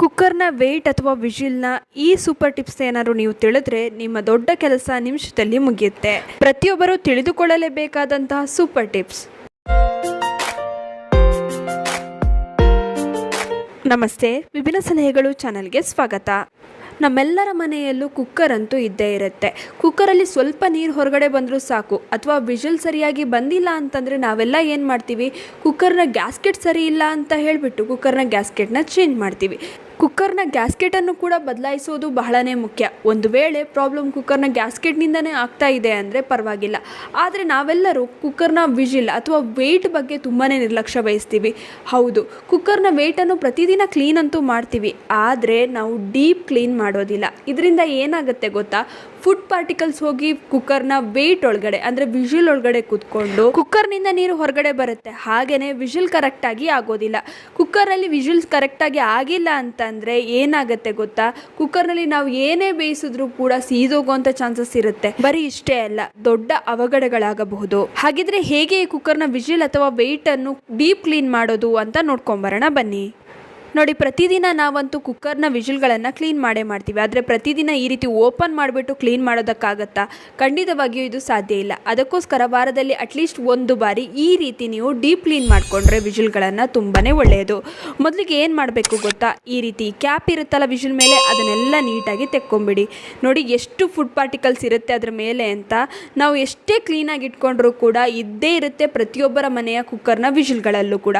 ಕುಕ್ಕರ್ನ wait ಅಥವಾ ವಿಜಿಲ್ನ ಈ super tips ಏನಾದ್ರು ನೀವು ತಿಳಿದ್ರೆ ನಿಮ್ಮ ದೊಡ್ಡ ಕೆಲಸ ನಿಮಿಷದಲ್ಲಿ ಮುಗಿಯುತ್ತೆ. ಪ್ರತಿಯೊಬ್ಬರು ತಿಳಿದುಕೊಳ್ಳಲೇಬೇಕಾದಂತಹ ಸೂಪರ್ ಟಿಪ್ಸ್. ನಮಸ್ತೆ, ವಿಭಿನ್ನ ಸಲಹೆಗಳು ಚಾನಲ್ಗೆ ಸ್ವಾಗತ. ನಮ್ಮೆಲ್ಲರ ಮನೆಯಲ್ಲೂ ಕುಕ್ಕರ್ ಅಂತೂ ಇದ್ದೇ ಇರುತ್ತೆ. ಕುಕ್ಕರಲ್ಲಿ ಸ್ವಲ್ಪ ನೀರು ಹೊರಗಡೆ ಬಂದರೂ ಸಾಕು, ಅಥವಾ ವಿಜಿಲ್ ಸರಿಯಾಗಿ ಬಂದಿಲ್ಲ ಅಂತಂದರೆ ನಾವೆಲ್ಲ ಏನು ಮಾಡ್ತೀವಿ, ಕುಕ್ಕರ್ನ ಗ್ಯಾಸ್ಕೆಟ್ ಸರಿ ಇಲ್ಲ ಅಂತ ಹೇಳಿಬಿಟ್ಟು ಕುಕ್ಕರ್ನ ಗ್ಯಾಸ್ಕೆಟ್ನ ಚೇಂಜ್ ಮಾಡ್ತೀವಿ. ಕುಕ್ಕರ್ನ ಗ್ಯಾಸ್ಕೆಟನ್ನು ಕೂಡ ಬದಲಾಯಿಸೋದು ಬಹಳನೇ ಮುಖ್ಯ. ಒಂದು ವೇಳೆ ಪ್ರಾಬ್ಲಮ್ ಕುಕ್ಕರ್ನ ಗ್ಯಾಸ್ಕೆಟ್ನಿಂದನೇ ಆಗ್ತಾ ಇದೆ ಅಂದರೆ ಪರವಾಗಿಲ್ಲ. ಆದರೆ ನಾವೆಲ್ಲರೂ ಕುಕ್ಕರ್ನ ವಿಜಿಲ್ ಅಥವಾ ವೆಯ್ಟ್ ಬಗ್ಗೆ ತುಂಬಾ ನಿರ್ಲಕ್ಷ್ಯ ವಹಿಸ್ತೀವಿ. ಹೌದು, ಕುಕ್ಕರ್ನ ವೆಯ್ಟನ್ನು ಪ್ರತಿದಿನ ಕ್ಲೀನ್ ಅಂತೂ ಮಾಡ್ತೀವಿ, ಆದರೆ ನಾವು ಡೀಪ್ ಕ್ಲೀನ್ ಮಾಡೋದಿಲ್ಲ. ಇದರಿಂದ ಏನಾಗುತ್ತೆ ಗೊತ್ತಾ, ಫುಡ್ ಪಾರ್ಟಿಕಲ್ಸ್ ಹೋಗಿ ಕುಕ್ಕರ್ನ ವೆಯ್ಟ್ ಒಳಗಡೆ ಅಂದರೆ ವಿಜಿಲ್ ಒಳಗಡೆ ಕೂತ್ಕೊಂಡು ಕುಕ್ಕರ್ನಿಂದ ನೀರು ಹೊರಗಡೆ ಬರುತ್ತೆ. ಹಾಗೆಯೇ ವಿಜಿಲ್ ಕರೆಕ್ಟಾಗಿ ಆಗೋದಿಲ್ಲ. ಕುಕ್ಕರಲ್ಲಿ ವಿಜಿಲ್ಸ್ ಕರೆಕ್ಟಾಗಿ ಆಗಿಲ್ಲ ಅಂತಂದರೆ ಏನಾಗುತ್ತೆ ಗೊತ್ತಾ, ಕುಕ್ಕರ್ನಲ್ಲಿ ನಾವು ಏನೇ ಬೇಯಿಸಿದ್ರೂ ಕೂಡ ಸೀದೋಗುವಂಥ ಚಾನ್ಸಸ್ ಇರುತ್ತೆ. ಬರೀ ಇಷ್ಟೇ ಅಲ್ಲ, ದೊಡ್ಡ ಅವಘಡಗಳಾಗಬಹುದು. ಹಾಗಿದ್ರೆ ಹೇಗೆ ಕುಕ್ಕರ್ನ ವಿಜಿಲ್ ಅಥವಾ ವೆಯ್ಟನ್ನು ಡೀಪ್ ಕ್ಲೀನ್ ಮಾಡೋದು ಅಂತ ನೋಡ್ಕೊಂಬರೋಣ ಬನ್ನಿ. ನೋಡಿ, ಪ್ರತಿದಿನ ನಾವಂತೂ ಕುಕ್ಕರ್ನ ವಿಜಿಲ್ಗಳನ್ನು ಕ್ಲೀನ್ ಮಾಡೇ ಮಾಡ್ತೀವಿ. ಆದರೆ ಪ್ರತಿದಿನ ಈ ರೀತಿ ಓಪನ್ ಮಾಡಿಬಿಟ್ಟು ಕ್ಲೀನ್ ಮಾಡೋದಕ್ಕಾಗತ್ತಾ? ಖಂಡಿತವಾಗಿಯೂ ಇದು ಸಾಧ್ಯ ಇಲ್ಲ. ಅದಕ್ಕೋಸ್ಕರ ವಾರದಲ್ಲಿ ಅಟ್ಲೀಸ್ಟ್ ಒಂದು ಬಾರಿ ಈ ರೀತಿ ನೀವು ಡೀಪ್ ಕ್ಲೀನ್ ಮಾಡಿಕೊಂಡ್ರೆ ವಿಜಿಲ್ಗಳನ್ನು ತುಂಬಾ ಒಳ್ಳೆಯದು. ಮೊದಲಿಗೆ ಏನು ಮಾಡಬೇಕು ಗೊತ್ತಾ, ಈ ರೀತಿ ಕ್ಯಾಪ್ ಇರುತ್ತಲ್ಲ ವಿಜಿಲ್ ಮೇಲೆ, ಅದನ್ನೆಲ್ಲ ನೀಟಾಗಿ ತೆಕ್ಕೊಂಬಿಡಿ. ನೋಡಿ ಎಷ್ಟು ಫುಡ್ ಪಾರ್ಟಿಕಲ್ಸ್ ಇರುತ್ತೆ ಅದರ ಮೇಲೆ ಅಂತ. ನಾವು ಎಷ್ಟೇ ಕ್ಲೀನಾಗಿ ಇಟ್ಕೊಂಡ್ರೂ ಕೂಡ ಇದ್ದೇ ಇರುತ್ತೆ ಪ್ರತಿಯೊಬ್ಬರ ಮನೆಯ ಕುಕ್ಕರ್ನ ವಿಜಿಲ್ಗಳಲ್ಲೂ ಕೂಡ.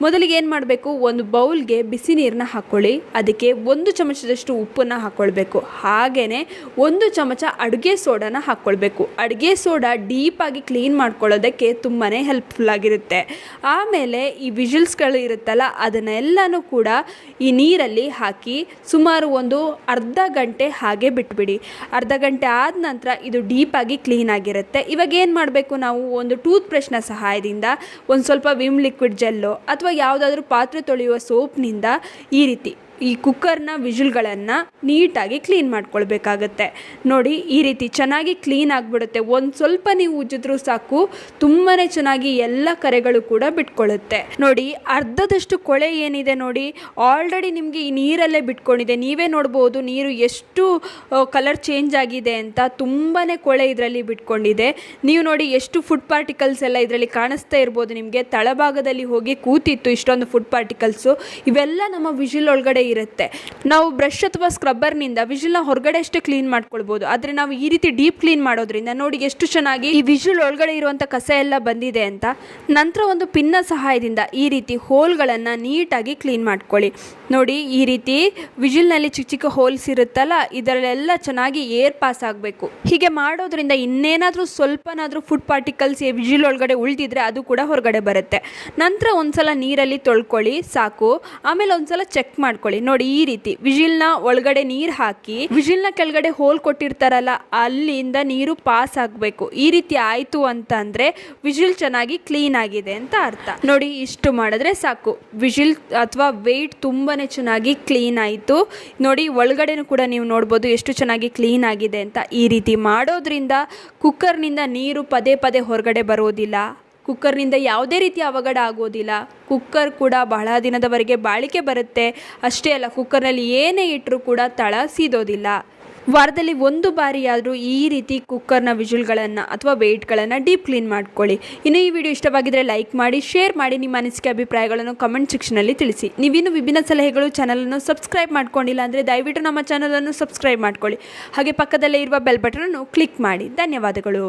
ಮೊದಲಿಗೆ ಏನು ಮಾಡಬೇಕು, ಒಂದು ಬೌಲ್ಗೆ ಬಿಸಿ ನೀರನ್ನ ಹಾಕ್ಕೊಳ್ಳಿ. ಅದಕ್ಕೆ 1 ಚಮಚದಷ್ಟು ಉಪ್ಪನ್ನು ಹಾಕ್ಕೊಳ್ಬೇಕು. ಹಾಗೆಯೇ 1 ಚಮಚ ಅಡುಗೆ ಸೋಡಾನ ಹಾಕ್ಕೊಳ್ಬೇಕು. ಅಡುಗೆ ಸೋಡಾ ಡೀಪಾಗಿ ಕ್ಲೀನ್ ಮಾಡ್ಕೊಳ್ಳೋದಕ್ಕೆ ತುಂಬಾ ಹೆಲ್ಪ್ಫುಲ್ ಆಗಿರುತ್ತೆ. ಆಮೇಲೆ ಈ ವಿಜಿಲ್ಸ್ಗಳು ಇರುತ್ತಲ್ಲ, ಅದನ್ನೆಲ್ಲನೂ ಕೂಡ ಈ ನೀರಲ್ಲಿ ಹಾಕಿ ಸುಮಾರು ಒಂದು ಅರ್ಧ ಗಂಟೆ ಹಾಗೆ ಬಿಟ್ಬಿಡಿ. ಅರ್ಧ ಗಂಟೆ ಆದ ನಂತರ ಇದು ಡೀಪಾಗಿ ಕ್ಲೀನ್ ಆಗಿರುತ್ತೆ. ಇವಾಗ ಏನು ಮಾಡಬೇಕು, ನಾವು ಒಂದು ಟೂತ್ ಬ್ರಷ್ನ ಸಹಾಯದಿಂದ ಒಂದು ಸ್ವಲ್ಪ ವಿಮ್ ಲಿಕ್ವಿಡ್ ಜೆಲ್ಲೋ ಅಥವಾ ಯಾವುದಾದ್ರೂ ಪಾತ್ರೆ ತೊಳೆಯುವ ಸೋಪ್ನಿಂದ ಈ ರೀತಿ ಈ ಕುಕ್ಕರ್ನ ವಿಜಿಲ್ಗಳನ್ನು ನೀಟಾಗಿ ಕ್ಲೀನ್ ಮಾಡ್ಕೊಳ್ಬೇಕಾಗತ್ತೆ. ನೋಡಿ, ಈ ರೀತಿ ಚೆನ್ನಾಗಿ ಕ್ಲೀನ್ ಆಗಿಬಿಡುತ್ತೆ. ಒಂದು ಸ್ವಲ್ಪ ನೀವು ಉಜ್ಜಿದ್ರೂ ಸಾಕು, ತುಂಬಾ ಚೆನ್ನಾಗಿ ಎಲ್ಲ ಕರೆಗಳು ಕೂಡ ಬಿಟ್ಕೊಳ್ಳುತ್ತೆ. ನೋಡಿ, ಅರ್ಧದಷ್ಟು ಕೊಳೆ ಏನಿದೆ ನೋಡಿ, ಆಲ್ರೆಡಿ ನಿಮಗೆ ಈ ನೀರಲ್ಲೇ ಬಿಟ್ಕೊಂಡಿದೆ. ನೀವೇ ನೋಡ್ಬೋದು ನೀರು ಎಷ್ಟು ಕಲರ್ ಚೇಂಜ್ ಆಗಿದೆ ಅಂತ. ತುಂಬಾ ಕೊಳೆ ಇದರಲ್ಲಿ ಬಿಟ್ಕೊಂಡಿದೆ. ನೀವು ನೋಡಿ ಎಷ್ಟು ಫುಡ್ ಪಾರ್ಟಿಕಲ್ಸ್ ಎಲ್ಲ ಇದರಲ್ಲಿ ಕಾಣಿಸ್ತಾ ಇರ್ಬೋದು ನಿಮಗೆ. ತಳಭಾಗದಲ್ಲಿ ಹೋಗಿ ಕೂತಿತ್ತು ಇಷ್ಟೊಂದು ಫುಡ್ ಪಾರ್ಟಿಕಲ್ಸು. ಇವೆಲ್ಲ ನಮ್ಮ ವಿಜಿಲ್ ಒಳಗಡೆ ಇರುತ್ತೆ. ನಾವು ಬ್ರಷ್ ಅಥವಾ ಸ್ಕ್ರಬ್ಬರ್ನಿಂದ ವಿಜಿಲ್ನ ಹೊರಗಡೆ ಅಷ್ಟೇ ಕ್ಲೀನ್ ಮಾಡ್ಕೊಳ್ಬೋದು. ಆದರೆ ನಾವು ಈ ರೀತಿ ಡೀಪ್ ಕ್ಲೀನ್ ಮಾಡೋದ್ರಿಂದ ನೋಡಿ ಎಷ್ಟು ಚೆನ್ನಾಗಿ ಈ ವಿಜಿಲ್ ಒಳಗಡೆ ಇರುವಂಥ ಕಸ ಎಲ್ಲ ಬಂದಿದೆ ಅಂತ. ನಂತರ ಒಂದು ಪಿನ್ನ ಸಹಾಯದಿಂದ ಈ ರೀತಿ ಹೋಲ್ಗಳನ್ನು ನೀಟಾಗಿ ಕ್ಲೀನ್ ಮಾಡ್ಕೊಳ್ಳಿ. ನೋಡಿ, ಈ ರೀತಿ ವಿಜಿಲ್ನಲ್ಲಿ ಚಿಕ್ಕ ಚಿಕ್ಕ ಹೋಲ್ಸ್ ಇರುತ್ತಲ್ಲ, ಇದರಲ್ಲೆಲ್ಲ ಚೆನ್ನಾಗಿ ಏರ್ ಪಾಸ್ ಆಗಬೇಕು. ಹೀಗೆ ಮಾಡೋದ್ರಿಂದ ಇನ್ನೇನಾದರೂ ಸ್ವಲ್ಪನಾದರೂ ಫುಡ್ ಪಾರ್ಟಿಕಲ್ಸ್ ವಿಜಿಲ್ ಒಳಗಡೆ ಉಳಿದಿದ್ರೆ ಅದು ಕೂಡ ಹೊರಗಡೆ ಬರುತ್ತೆ. ನಂತರ ಒಂದ್ಸಲ ನೀರಲ್ಲಿ ತೊಳ್ಕೊಳ್ಳಿ ಸಾಕು. ಆಮೇಲೆ ಒಂದ್ಸಲ ಚೆಕ್ ಮಾಡ್ಕೊಳ್ಳಿ. ನೋಡಿ, ಈ ರೀತಿ ವಿಜಿಲ್ನ ಒಳಗಡೆ ನೀರು ಹಾಕಿ ವಿಜಿಲ್ನ ಕೆಳಗಡೆ ಹೋಲ್ ಕೊಟ್ಟಿರ್ತಾರಲ್ಲ, ಅಲ್ಲಿಂದ ನೀರು ಪಾಸ್ ಆಗಬೇಕು. ಈ ರೀತಿ ಆಯಿತು ಅಂತಂದರೆ ವಿಜಿಲ್ ಚೆನ್ನಾಗಿ ಕ್ಲೀನ್ ಆಗಿದೆ ಅಂತ ಅರ್ಥ. ನೋಡಿ, ಇಷ್ಟು ಮಾಡಿದ್ರೆ ಸಾಕು. ವಿಜಿಲ್ ಅಥವಾ ವೆಯ್ಟ್ ತುಂಬಾ ಚೆನ್ನಾಗಿ ಕ್ಲೀನ್ ಆಯಿತು. ನೋಡಿ, ಒಳಗಡೆನೂ ಕೂಡ ನೀವು ನೋಡ್ಬೋದು ಎಷ್ಟು ಚೆನ್ನಾಗಿ ಕ್ಲೀನ್ ಆಗಿದೆ ಅಂತ. ಈ ರೀತಿ ಮಾಡೋದ್ರಿಂದ ಕುಕ್ಕರ್ನಿಂದ ನೀರು ಪದೇ ಪದೇ ಹೊರಗಡೆ ಬರೋದಿಲ್ಲ. ಕುಕ್ಕರ್ನಿಂದ ಯಾವುದೇ ರೀತಿಯ ಅವಘಡ ಆಗೋದಿಲ್ಲ. ಕುಕ್ಕರ್ ಕೂಡ ಬಹಳ ದಿನದವರೆಗೆ ಬಾಳಿಕೆ ಬರುತ್ತೆ. ಅಷ್ಟೇ ಅಲ್ಲ, ಕುಕ್ಕರ್ನಲ್ಲಿ ಏನೇ ಇಟ್ಟರೂ ಕೂಡ ತಳ ಸೀದೋದಿಲ್ಲ. ವಾರದಲ್ಲಿ ಒಂದು ಬಾರಿಯಾದರೂ ಈ ರೀತಿ ಕುಕ್ಕರ್ನ ವಿಜಿಲ್ಗಳನ್ನು ಅಥವಾ ವೆಯ್ಟ್ಗಳನ್ನು ಡೀಪ್ ಕ್ಲೀನ್ ಮಾಡ್ಕೊಳ್ಳಿ. ಇನ್ನು ಈ ವಿಡಿಯೋ ಇಷ್ಟವಾಗಿದ್ದರೆ ಲೈಕ್ ಮಾಡಿ, ಶೇರ್ ಮಾಡಿ. ನಿಮ್ಮ ಅನಿಸಿಕೆ ಅಭಿಪ್ರಾಯಗಳನ್ನು ಕಮೆಂಟ್ ಸೆಕ್ಷನಲ್ಲಿ ತಿಳಿಸಿ. ನೀವಿನ್ನು ವಿಭಿನ್ನ ಸಲಹೆಗಳು ಚಾನಲನ್ನು ಸಬ್ಸ್ಕ್ರೈಬ್ ಮಾಡ್ಕೊಂಡಿಲ್ಲ ಅಂದರೆ ದಯವಿಟ್ಟು ನಮ್ಮ ಚಾನಲನ್ನು ಸಬ್ಸ್ಕ್ರೈಬ್ ಮಾಡ್ಕೊಳ್ಳಿ. ಹಾಗೆ ಪಕ್ಕದಲ್ಲೇ ಇರುವ ಬೆಲ್ ಬಟನನ್ನು ಕ್ಲಿಕ್ ಮಾಡಿ. ಧನ್ಯವಾದಗಳು.